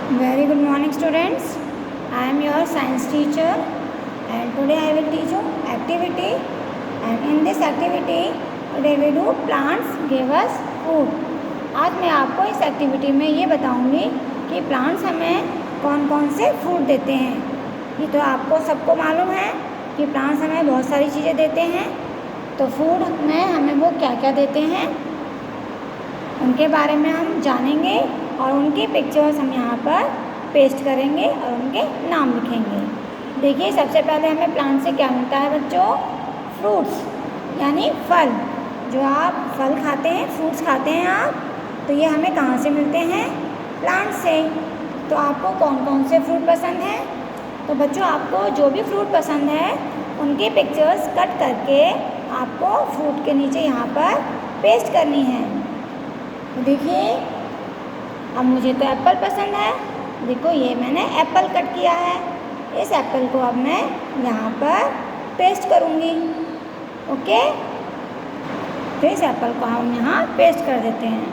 Very good morning, students. I am your science teacher, and today I will teach you activity. And in this activity, today we do plants give us food. आज मैं आपको इस activity में ये बताऊंगी कि plants हमें कौन कौन से फूड देते हैं। ये तो आपको सबको मालूम है कि प्लांट्स हमें बहुत सारी चीज़ें देते हैं। तो फूड में हमें वो क्या क्या देते हैं उनके बारे में हम जानेंगे और उनकी पिक्चर्स हम यहाँ पर पेस्ट करेंगे और उनके नाम लिखेंगे। देखिए, सबसे पहले हमें प्लांट से क्या मिलता है बच्चों? फ्रूट्स यानी फल। जो आप फल खाते हैं, फ्रूट्स खाते हैं आप, तो ये हमें कहाँ से मिलते हैं? प्लांट से। तो आपको कौन कौन से फ्रूट पसंद हैं? तो बच्चों, आपको जो भी फ्रूट पसंद है उनकी पिक्चर्स कट करके आपको फ्रूट के नीचे यहाँ पर पेस्ट करनी है। तो देखिए, अब मुझे तो एप्पल पसंद है। देखो, ये मैंने एप्पल कट किया है। इस एप्पल को अब मैं यहाँ पर पेस्ट करूँगी। ओके, तो इस एप्पल को हम यहाँ पेस्ट कर देते हैं।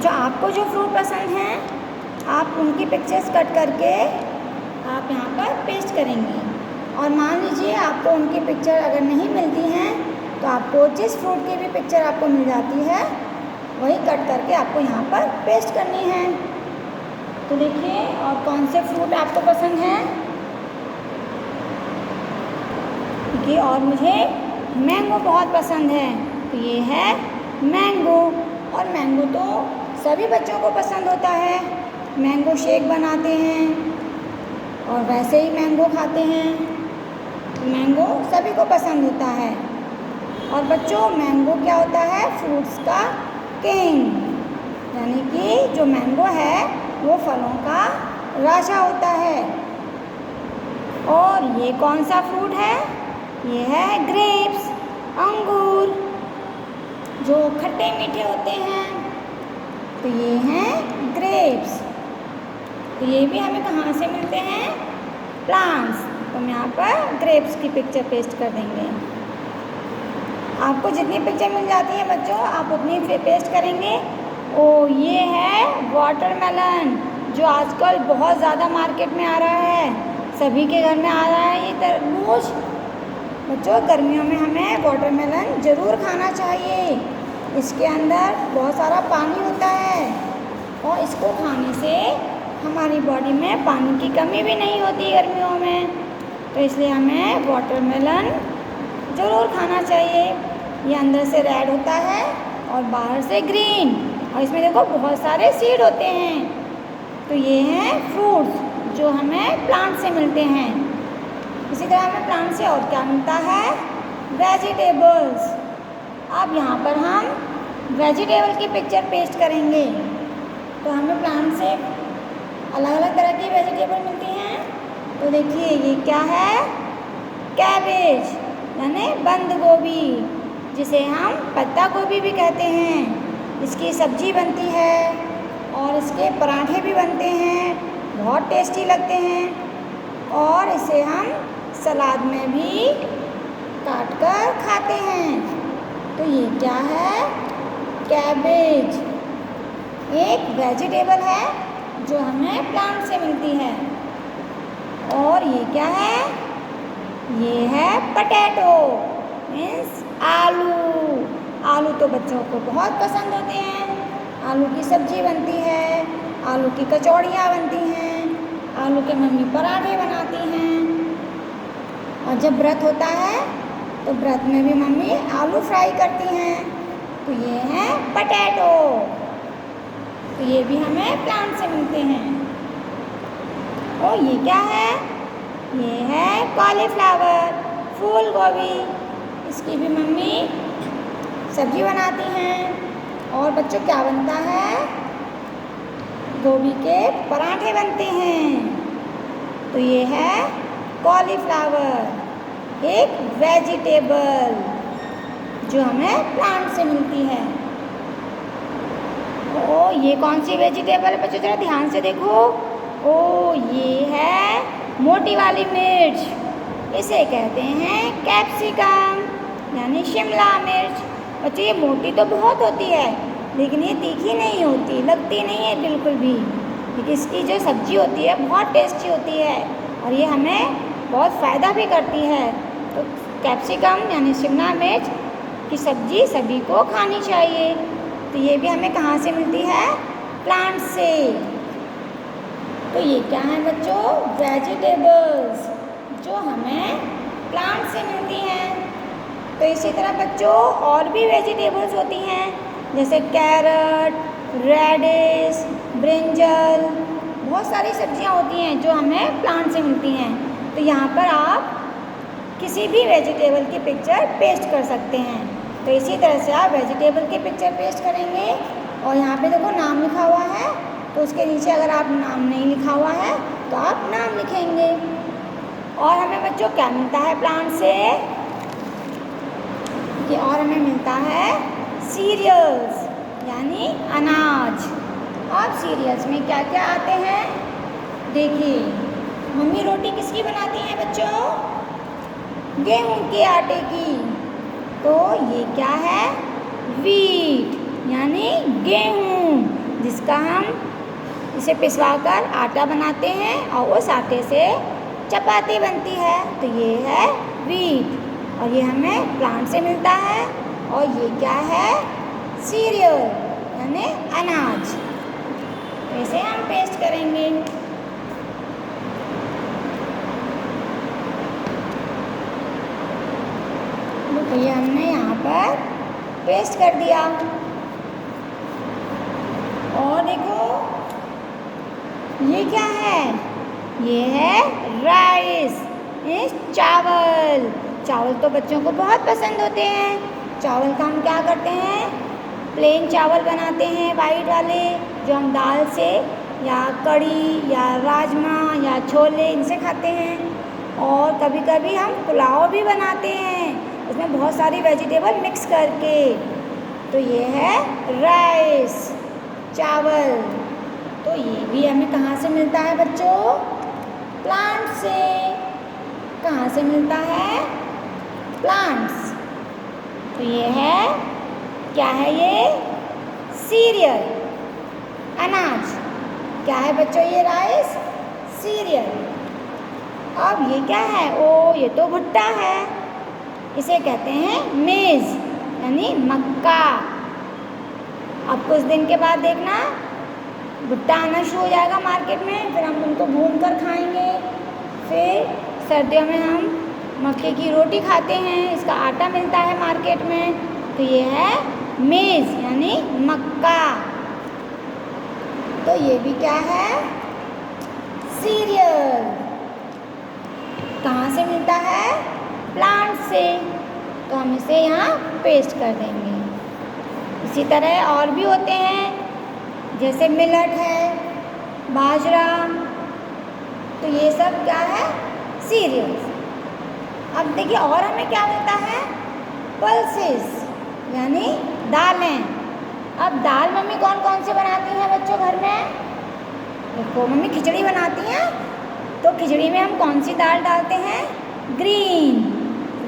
जो आपको जो फ्रूट पसंद हैं आप उनकी पिक्चर्स कट करके आप यहाँ पर पेस्ट करेंगे। और मान लीजिए आपको उनकी पिक्चर अगर नहीं मिलती हैं तो आपको जिस फ्रूट की भी पिक्चर आपको मिल जाती है वही कट करके आपको यहाँ पर पेस्ट करनी है। तो देखिए, और कौन से फ्रूट आपको पसंद हैं? देखिए, और मुझे मैंगो बहुत पसंद है। तो ये है मैंगो। और मैंगो तो सभी बच्चों को पसंद होता है। मैंगो शेक बनाते हैं और वैसे ही मैंगो खाते हैं। मैंगो सभी को पसंद होता है। और बच्चों, मैंगो क्या होता है? फ्रूट्स का किंग, यानी कि जो मैंगो है वो फलों का राजा होता है। और ये कौन सा फ्रूट है? ये है ग्रेप्स, अंगूर, जो खट्टे मीठे होते हैं। तो ये हैं ग्रेप्स। तो ये भी हमें कहाँ से मिलते हैं? प्लांट्स। तो हम यहाँ पर ग्रेप्स की पिक्चर पेस्ट कर देंगे। आपको जितनी पिक्चर मिल जाती है बच्चों आप उतनी पेस्ट करेंगे। ओ, ये है वाटरमेलन, जो आजकल बहुत ज़्यादा मार्केट में आ रहा है। सभी के घर में आ रहा है ये तरबूज। बच्चों, गर्मियों में हमें वाटरमेलन ज़रूर खाना चाहिए। इसके अंदर बहुत सारा पानी होता है और इसको खाने से हमारी बॉडी में पानी की कमी भी नहीं होती गर्मियों में। तो इसलिए हमें वाटरमेलन ज़रूर खाना चाहिए। ये अंदर से रेड होता है और बाहर से ग्रीन, और इसमें देखो बहुत सारे सीड होते हैं। तो ये हैं फ्रूट्स जो हमें प्लांट से मिलते हैं। इसी तरह हमें प्लांट से और क्या मिलता है? वेजिटेबल्स। अब यहाँ पर हम वेजिटेबल की पिक्चर पेस्ट करेंगे। तो हमें प्लांट से अलग अलग तरह की वेजिटेबल मिलती हैं। तो देखिए, ये क्या है? कैबेज यानी बंद गोभी, जिसे हम पत्ता गोभी भी कहते हैं। इसकी सब्जी बनती है और इसके पराठे भी बनते हैं, बहुत टेस्टी लगते हैं। और इसे हम सलाद में भी काट कर खाते हैं। तो ये क्या है? कैबेज एक वेजिटेबल है जो हमें प्लांट से मिलती है। और ये क्या है? ये है पटेटो, मीन्स आलू। आलू तो बच्चों को बहुत पसंद होते हैं। आलू की सब्जी बनती है, आलू की कचौड़ियाँ बनती हैं, आलू के मम्मी पराठे बनाती हैं। और जब व्रत होता है तो व्रत में भी मम्मी आलू फ्राई करती हैं। तो ये है पटेटो। तो ये भी हमें प्लांट से मिलते हैं। और ये क्या है? ये है कॉलीफ्लावर, फूल गोभी। इसकी भी मम्मी सब्जी बनाती हैं। और बच्चों, क्या बनता है? गोभी के पराठे बनते हैं। तो ये है कॉलीफ्लावर, एक वेजिटेबल जो हमें प्लांट से मिलती है। ओ, ये कौन सी वेजिटेबल है बच्चों? जरा ध्यान से देखो। ओ, ये है मोटी वाली मिर्च। इसे कहते हैं कैप्सिकम, यानी शिमला मिर्च। बच्चों, ये मोटी तो बहुत होती है लेकिन ये तीखी नहीं होती, लगती नहीं है बिल्कुल भी। लेकिन इसकी जो सब्ज़ी होती है बहुत टेस्टी होती है और ये हमें बहुत फ़ायदा भी करती है। तो कैप्सिकम यानी शिमला मिर्च की सब्ज़ी सभी को खानी चाहिए। तो ये भी हमें कहाँ से मिलती है? प्लांट से। तो ये क्या है बच्चों? वेजिटेबल्स जो हमें प्लांट से मिलती हैं। तो इसी तरह बच्चों और भी वेजिटेबल्स होती हैं, जैसे कैरट, रेडिश, ब्रिंजल, बहुत सारी सब्जियां होती हैं जो हमें प्लांट से मिलती हैं। तो यहाँ पर आप किसी भी वेजिटेबल की पिक्चर पेस्ट कर सकते हैं। तो इसी तरह से आप वेजिटेबल की पिक्चर पेस्ट करेंगे और यहाँ पे देखो नाम लिखा हुआ है, तो उसके नीचे अगर आप नाम नहीं लिखा हुआ है तो आप नाम लिखेंगे। और हमें बच्चों क्या मिलता है प्लांट से? कि और हमें मिलता है सीरियल्स यानी अनाज। अब सीरियल्स में क्या क्या आते हैं? देखिए, मम्मी रोटी किसकी बनाती हैं बच्चों? गेहूं के आटे की। तो ये क्या है? वीट यानी गेहूं, जिसका हम इसे पिसवाकर आटा बनाते हैं और उस आटे से चपाती बनती है। तो ये है वीट और ये हमें प्लांट से मिलता है। और ये क्या है? सीरियल यानी अनाज। इसे हम पेस्ट करेंगे। तो ये हमने यहाँ पर पेस्ट कर दिया। और देखो ये क्या है? ये है राइस, ये चावल। चावल तो बच्चों को बहुत पसंद होते हैं। चावल का हम क्या करते हैं? प्लेन चावल बनाते हैं वाइट वाले, जो हम दाल से या कढ़ी या राजमा या छोले इनसे खाते हैं। और कभी कभी हम पुलाव भी बनाते हैं, उसमें बहुत सारी वेजिटेबल मिक्स करके। तो ये है राइस, चावल। तो ये भी हमें कहाँ से मिलता है बच्चों? प्लांट से। कहाँ से मिलता है? प्लांट्स। तो ये है, क्या है ये? सीरियल, अनाज। क्या है बच्चों ये? Rice, serial. अब ये क्या है? ओ, ये तो भुट्टा है, इसे कहते हैं मेज़ यानी मक्का। अब कुछ दिन के बाद देखना भुट्टा आना शुरू हो जाएगा मार्केट में, फिर हम उनको भून कर खाएंगे। फिर सर्दियों में हम मक्के की रोटी खाते हैं, इसका आटा मिलता है मार्केट में। तो ये है मेज़ यानी मक्का। तो ये भी क्या है? सीरियल। कहाँ से मिलता है? प्लांट से। तो हम इसे यहाँ पेस्ट कर देंगे। इसी तरह और भी होते हैं, जैसे मिलेट है, बाजरा। तो ये सब क्या है? सीरियल्स। अब देखिए और हमें क्या मिलता है? पल्सेस यानी दालें। अब दाल मम्मी कौन कौन से बनाती हैं बच्चों घर में? देखो मम्मी खिचड़ी बनाती हैं, तो खिचड़ी में हम कौन सी दाल डालते हैं? ग्रीन।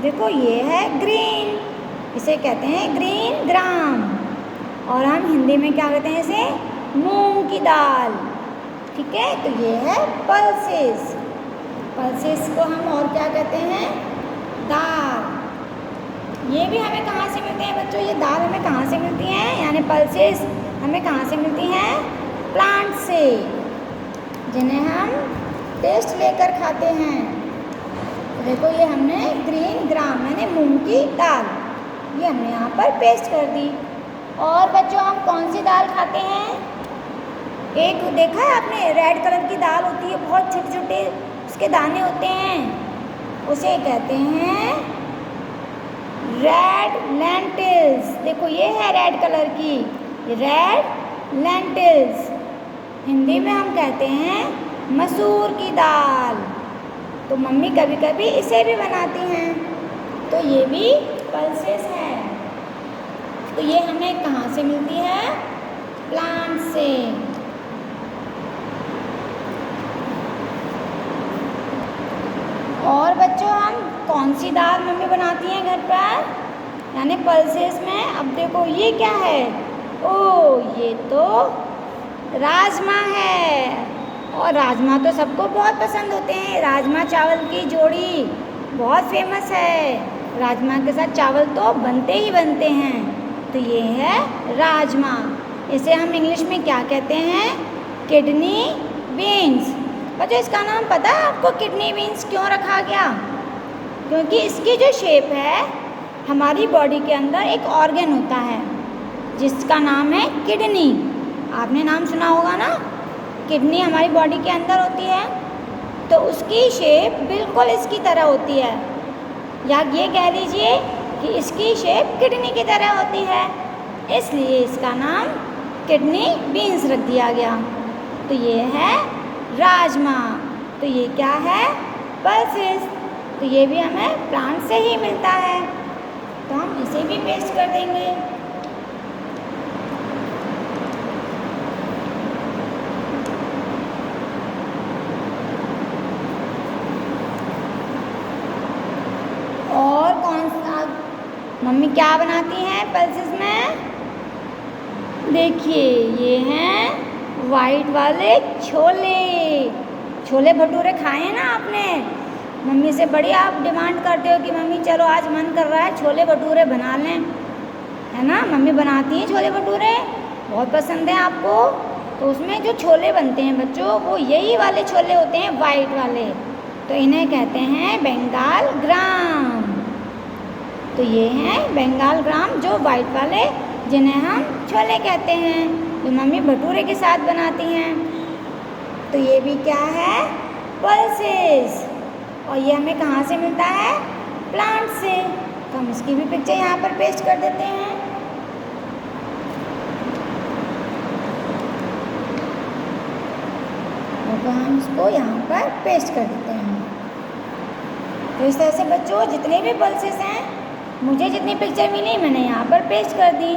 देखो ये है ग्रीन, इसे कहते हैं ग्रीन ग्राम। और हम हिंदी में क्या कहते हैं इसे? मूंग की दाल। ठीक है, तो ये है पल्सेस। पल्सेस को हम और क्या कहते हैं? दाल। ये भी हमें कहाँ से मिलते हैं बच्चों? ये दाल हमें कहाँ से मिलती हैं? यानी पल्सेस हमें कहाँ से मिलती हैं? प्लांट से, जिन्हें हम टेस्ट लेकर खाते हैं। तो देखो ये हमने ग्रीन ग्राम यानी मूंग की दाल, ये हमने यहाँ पर पेस्ट कर दी। और बच्चों हम कौन सी दाल खाते हैं? एक देखा है आपने, रेड कलर की दाल होती है, बहुत छोटे छोटे उसके दाने होते हैं, उसे कहते हैं रेड लेंटिल्स। देखो ये है रेड कलर की, रेड लेंटिल्स। हिंदी में हम कहते हैं मसूर की दाल। तो मम्मी कभी कभी इसे भी बनाती हैं। तो ये भी पल्सेस है। तो ये हमें कहाँ से मिलती है? प्लांट से। और बच्चों हम कौन सी दाल मम्मी बनाती हैं घर पर? यानी पल्सेस में। अब देखो ये क्या है? ओ ये तो राजमा है, और राजमा तो सबको बहुत पसंद होते हैं। राजमा चावल की जोड़ी बहुत फेमस है। राजमा के साथ चावल तो बनते ही बनते हैं। तो ये है राजमा। इसे हम इंग्लिश में क्या कहते हैं? Kidney beans. बच्चों इसका नाम पता है आपको किडनी बीन्स क्यों रखा गया? क्योंकि इसकी जो शेप है, हमारी बॉडी के अंदर एक ऑर्गन होता है जिसका नाम है किडनी। आपने नाम सुना होगा ना, किडनी हमारी बॉडी के अंदर होती है। तो उसकी शेप बिल्कुल इसकी तरह होती है, या ये कह लीजिए कि इसकी शेप किडनी की तरह होती है, इसलिए इसका नाम किडनी बीन्स रख दिया गया। तो ये है राजमा। तो ये क्या है? पल्सेस। तो ये भी हमें प्लांट से ही मिलता है, तो हम इसे भी पेस्ट कर देंगे। और कौन सा मम्मी क्या बनाती हैं पल्सेस में? देखिए ये हैं वाइट वाले छोले। छोले भटूरे खाए हैं ना आपने? मम्मी से बड़ी आप डिमांड करते हो कि मम्मी चलो आज मन कर रहा है छोले भटूरे बना लें, है ना? मम्मी बनाती हैं छोले भटूरे, बहुत पसंद है आपको। तो उसमें जो छोले बनते हैं बच्चों, वो यही वाले छोले होते हैं, वाइट वाले। तो इन्हें कहते हैं बंगाल ग्राम। तो ये हैं बंगाल ग्राम, जो वाइट वाले, जिन्हें हम छोले कहते हैं, जो मम्मी भटूरे के साथ बनाती हैं। तो ये भी क्या है? पल्सेस। और ये हमें कहाँ से मिलता है? प्लांट से। तो हम इसकी भी पिक्चर यहाँ पर पेस्ट कर देते हैं। तो हम इसको यहाँ पर पेस्ट कर देते हैं। तो इस तरह से बच्चों जितने भी पल्सेस हैं, मुझे जितनी पिक्चर मिली मैंने यहाँ पर पेस्ट कर दी।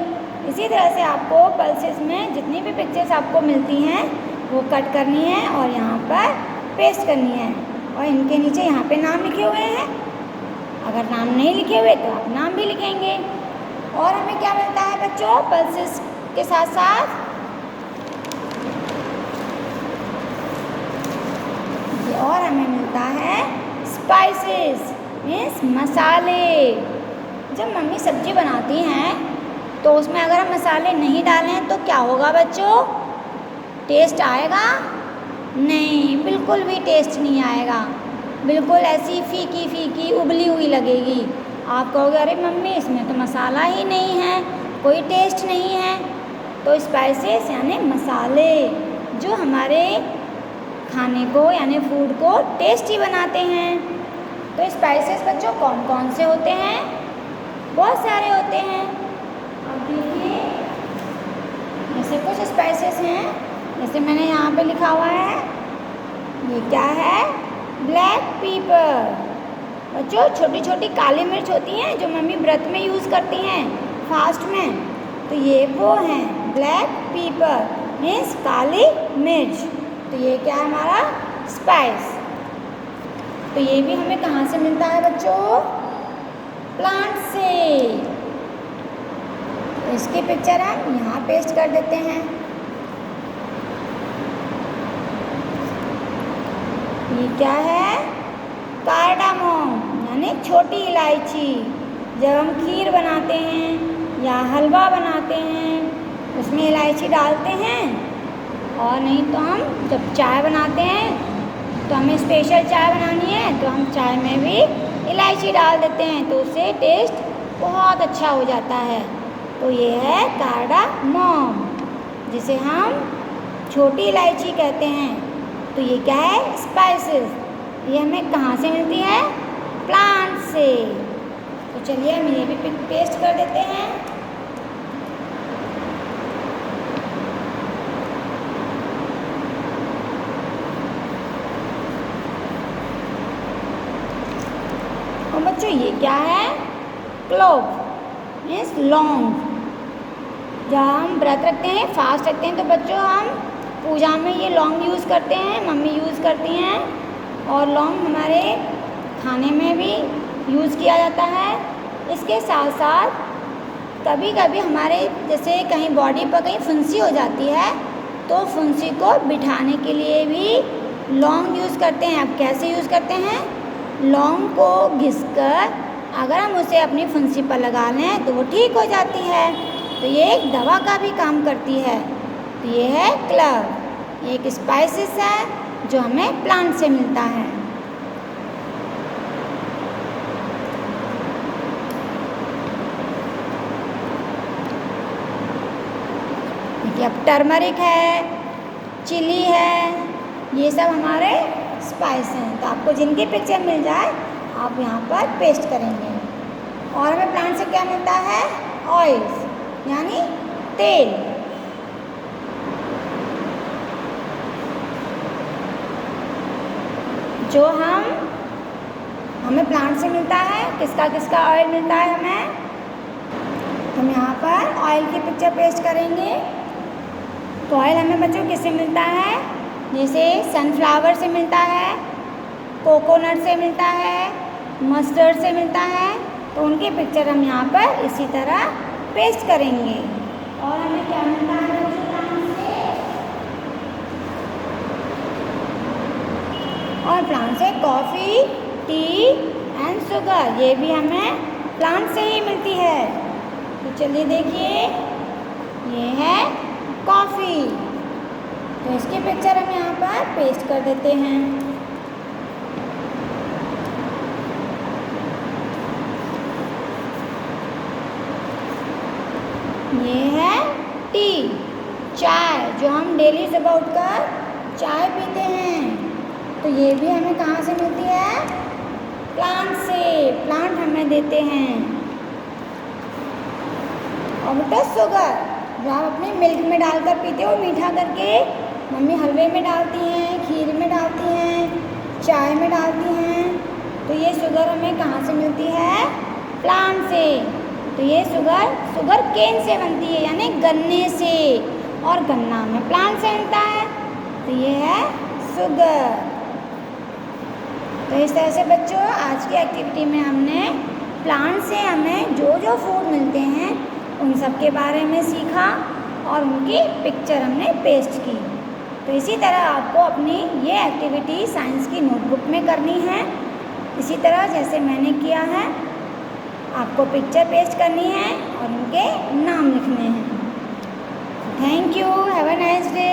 इसी तरह से आपको पल्सेस में जितनी भी पिक्चर्स आपको मिलती हैं वो कट करनी है और यहाँ पर पेस्ट करनी है, और इनके नीचे यहाँ पे नाम लिखे हुए हैं। अगर नाम नहीं लिखे हुए तो आप नाम भी लिखेंगे। और हमें क्या मिलता है बच्चों पल्सेस के साथ साथ? और हमें मिलता है स्पाइसेस, मीन्स मसाले। जब मम्मी सब्जी बनाती हैं तो उसमें अगर हम मसाले नहीं डालें तो क्या होगा बच्चों? टेस्ट आएगा? नहीं, बिल्कुल भी टेस्ट नहीं आएगा। बिल्कुल ऐसी फीकी फीकी उबली हुई लगेगी। आप कहोगे अरे मम्मी इसमें तो मसाला ही नहीं है, कोई टेस्ट नहीं है। तो स्पाइसेस यानी मसाले जो हमारे खाने को यानी फूड को टेस्टी बनाते हैं। तो स्पाइसेस बच्चों कौन कौन से होते हैं? बहुत सारे होते हैं। अब देखिए ऐसे कुछ स्पाइसेस हैं, जैसे मैंने यहाँ पे लिखा हुआ है, ये क्या है? Black pepper. बच्चों छोटी छोटी काली मिर्च होती हैं जो मम्मी व्रत में यूज़ करती हैं, फास्ट में। तो ये वो हैं ब्लैक पेपर, मीन्स काली मिर्च। तो ये क्या है? हमारा स्पाइस। तो ये भी हमें कहाँ से मिलता है बच्चों? प्लांट से। तो इसकी पिक्चर हम यहाँ पेस्ट कर देते हैं। ये क्या है? कार्डामोम यानी छोटी इलायची। जब हम खीर बनाते हैं या हलवा बनाते हैं उसमें इलायची डालते हैं, और नहीं तो हम जब चाय बनाते हैं तो हमें स्पेशल चाय बनानी है तो हम चाय में भी इलायची डाल देते हैं, तो उससे टेस्ट बहुत अच्छा हो जाता है। तो ये है कार्डामोम, जिसे हम छोटी इलायची कहते हैं। तो ये क्या है? स्पाइसेस। ये हमें कहाँ से मिलती है? प्लांट से। तो चलिए हम ये भी पेस्ट कर देते हैं। और बच्चों ये क्या है? क्लोव मीन्स लौंग। जब हम व्रत रखते हैं, फास्ट रखते हैं, तो बच्चों हम पूजा में ये लौंग यूज़ करते हैं, मम्मी यूज़ करती हैं। और लौंग हमारे खाने में भी यूज़ किया जाता है। इसके साथ साथ कभी कभी हमारे जैसे कहीं बॉडी पर कहीं फुंसी हो जाती है तो फुंसी को बिठाने के लिए भी लौंग यूज़ करते हैं। अब कैसे यूज़ करते हैं? लौंग को घिसकर अगर हम उसे अपनी फुंसी पर लगा लें तो वो ठीक हो जाती है। तो ये एक दवा का भी काम करती है। तो ये है क्लव, ये एक स्पाइसेस है जो हमें प्लांट से मिलता है। देखिए अब टर्मरिक है, चिली है, ये सब हमारे स्पाइस हैं। तो आपको जिनकी पिक्चर मिल जाए आप यहाँ पर पेस्ट करेंगे। और हमें प्लांट से क्या मिलता है? ऑयल्स, यानी तेल। जो हमें प्लांट से मिलता है। किसका किसका ऑयल मिलता है हमें? हम यहाँ पर ऑयल की पिक्चर पेस्ट करेंगे। तो ऑयल हमें बच्चों किससे मिलता है? जैसे सनफ्लावर से मिलता है, कोकोनट से मिलता है, मस्टर्ड से मिलता है। तो उनकी पिक्चर हम यहाँ पर इसी तरह पेस्ट करेंगे। और हमें क्या मिलता है बच्चों प्लांट से? और प्लांट से कॉफ़ी, टी एंड शुगर, ये भी हमें प्लांट से ही मिलती है। तो चलिए देखिए, ये है कॉफ़ी। तो इसकी पिक्चर हम यहाँ पर पेस्ट कर देते हैं। ये है टी, चाय, जो हम डेली सुबह उठकर चाय पीते हैं। तो ये भी हमें कहाँ से मिलती है? प्लांट से, प्लांट हमें देते हैं। और बेटा शुगर, जो आप अपने मिल्क में डालकर पीते हो मीठा करके, मम्मी हलवे में डालती हैं, खीर में डालती हैं, चाय में डालती हैं। तो ये शुगर हमें कहाँ से मिलती है? प्लांट से। तो ये शुगर केन से बनती है, यानी गन्ने से, और गन्ना हमें प्लांट से मिलता है। तो ये है शुगर। तो इस तरह से बच्चों आज की एक्टिविटी में हमने प्लांट से हमें जो जो फूड मिलते हैं उन सब के बारे में सीखा और उनकी पिक्चर हमने पेस्ट की। तो इसी तरह आपको अपनी ये एक्टिविटी साइंस की नोटबुक में करनी है। इसी तरह जैसे मैंने किया है, आपको पिक्चर पेस्ट करनी है और उनके नाम लिखने हैं। Thank you, have a nice day.